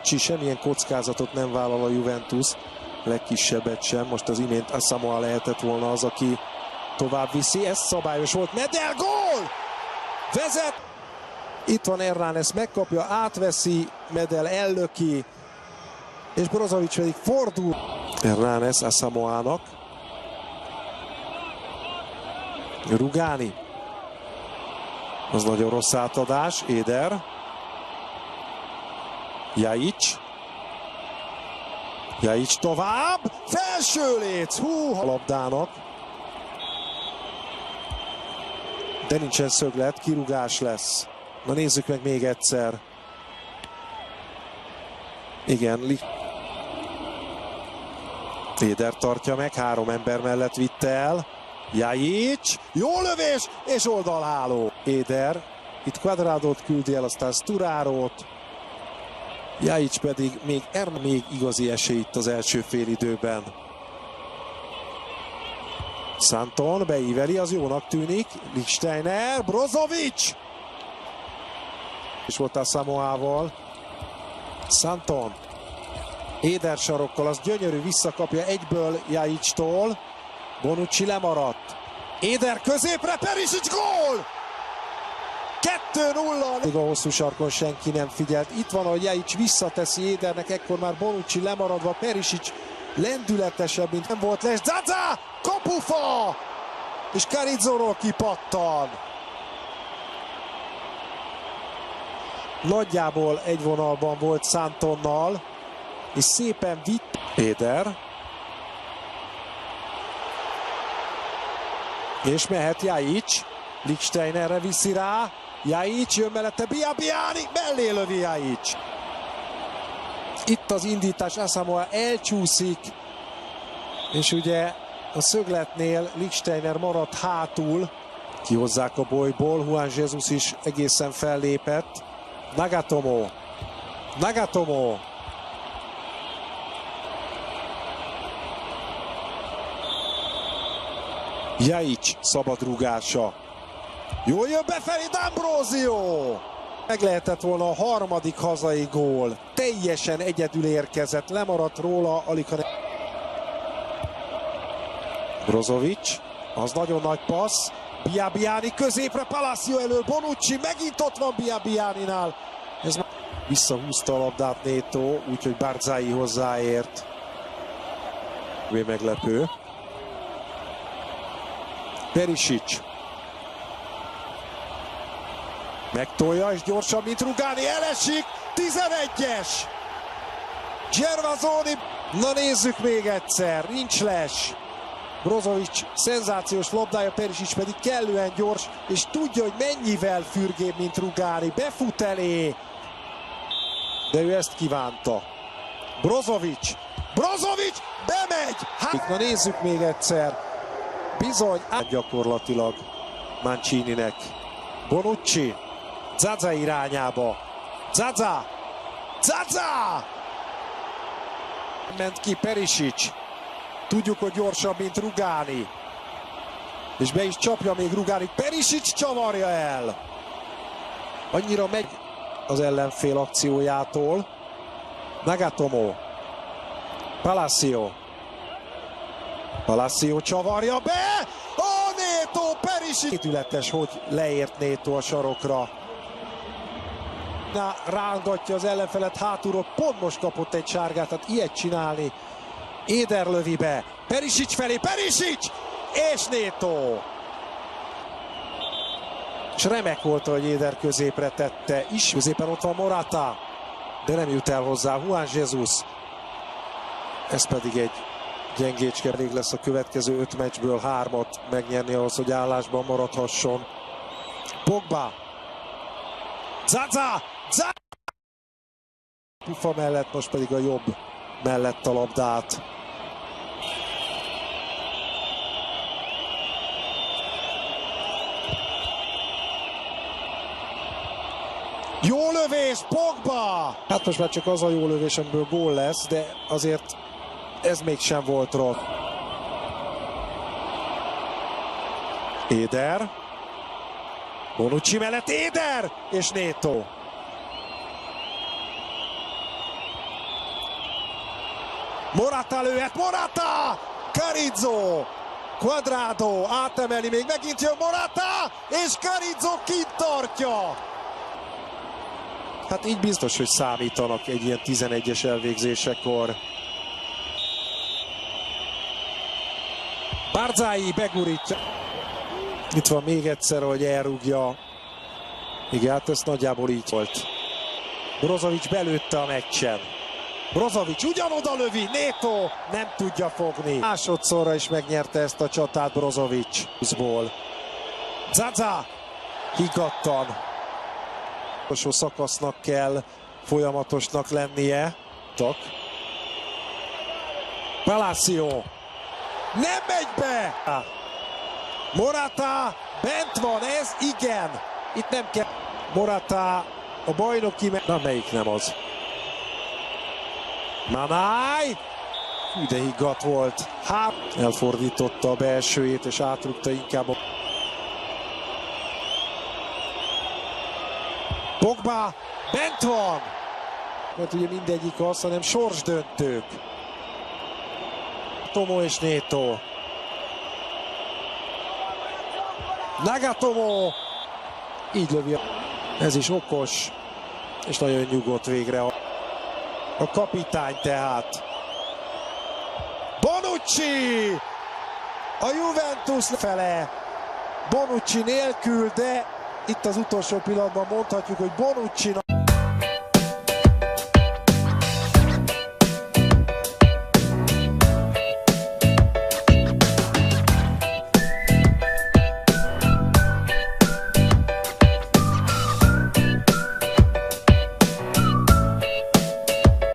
Bonucci semmilyen kockázatot nem vállal a Juventus, legkisebbet sem. Most az imént Asamoah lehetett volna az, aki tovább viszi. Ez szabályos volt. Medel, gól! Vezet! Itt van Hernández, megkapja, átveszi, Medel ellöki, és Brozovic pedig fordul. Hernández Asamoahnak. Rugani. Az nagyon rossz átadás. Éder. Ljajic. Ljajic tovább. Felső léc. Hú, a labdának. De nincsen szöglet, kirúgás lesz. Na nézzük meg még egyszer. Igen. Éder tartja meg, 3 ember mellett vitte el. Ljajic, jó lövés, és oldalháló. Éder, itt Cuadradót küldi el, aztán Sturárót. Ljajic pedig még igazi esély itt az első félidőben. Santon beíveli, az jónak tűnik. Lichtsteiner, Brozovic! És volt Asamoahval. Santon. Éder sarokkal, az gyönyörű, visszakapja egyből Ljajictól. Bonucci lemaradt. Éder középre, Perisic, gól! 2-0. Még a hosszú sarkon senki nem figyelt. Itt van, ahogy Ljajic visszateszi Édernek, ekkor már Bonucci lemaradva, Perisic lendületesebb, mint nem volt les. Zaza! Kapufa! És Carizzóról kipattan. Nagyjából egy vonalban volt Santonnal, és szépen vitt. Éder. És mehet Ljajic. Lichtsteinerre viszi rá. Ljajic jön mellette, Biabiani, mellé lövi Ljajic. Itt az indítás, Asamoah elcsúszik, és ugye a szögletnél Lichtsteiner maradt hátul. Kihozzák a bolyból, Juan Jesus is egészen fellépett. Nagatomo. Nagatomo. Ljajic szabadrúgása. Jól jön befelé D'Ambrosio. Meg lehetett volna a harmadik hazai gól. Teljesen egyedül érkezett, lemaradt róla alig. Brozovic, az nagyon nagy passz. Biabiani középre, Palacio elől, Bonucci, megint ott van Biabianinál. Ez visszahúzta a labdát Neto, úgyhogy Barzai hozzáért. Meglepő. Perisic. Megtolja, és gyorsabb, mint Rugani, elesik. 11-es. Gervasoni. Na nézzük még egyszer, nincs les. Brozovic szenzációs labdája, Perisic pedig kellően gyors, és tudja, hogy mennyivel fürgébb, mint Rugani. Befut elé, de ő ezt kívánta. Brozovic. Brozovic bemegy. Na nézzük még egyszer. Bizony, gyakorlatilag Mancininek. Bonucci. Zaza irányába. Zaza. Zaza! Ment ki Perisic. Tudjuk, hogy gyorsabb, mint Rugani. És be is csapja még Rugani. Perisic csavarja el. Annyira megy az ellenfél akciójától. Nagatomo. Palacio. Palacio csavarja be. A Neto, Perisic. Kétületes, hogy leért Neto a sarokra. Rángatja az ellenfelet hátulról. Pont most kapott egy sárgát, tehát ilyet csinálni. Éder lövi be. Perisic felé. Perisic! És Neto. És remek volt, hogy Éder középre tette is. Középen ott van Morata, de nem jut el hozzá Juan Jesus. Ez pedig egy gyengécske, elég lesz a következő 5 meccsből 3-at megnyerni ahhoz, hogy állásban maradhasson. Pogba. Zaza! Zaza! Pufa mellett, most pedig a jobb mellett a labdát. Jó lövés, Pogba! Hát most már csak az a jó lövés, amiből gól lesz, de azért ez mégsem volt rossz. Éder. Bonucci mellett Éder! És Neto. Morata lőhet, Morata! Carrizo! Cuadrado átemeli, még megint jön Morata, és Carrizo kint tartja! Hát így biztos, hogy számítanak egy ilyen 11-es elvégzésekor. Barzai begurítja. Itt van még egyszer, hogy elrúgja. Igen, hát ez nagyjából így volt. Brozovic belőtte a meccsen. Brozovic ugyanoda lövi, Neto nem tudja fogni. Másodszorra is megnyerte ezt a csatát Brozovic. Zaza higgadtan. Utolsó szakasznak kell folyamatosnak lennie. Palacio nem megy be! Morata bent van, ez igen! Itt nem kell. Morata a bajnoki... Na melyik nem az? Manai! Hű, de higgadt volt. Elfordította a belsőjét és átrúgta inkább a... Pogba bent van! Mert ugye mindegyik az, hanem sorsdöntők. Tomo és Neto. Nagatomo! Így lövi. Ez is okos, és nagyon nyugodt végre a kapitány tehát. Bonucci! A Juventus fele. Bonucci nélkül, de itt az utolsó pillanatban mondhatjuk, hogy Bonucci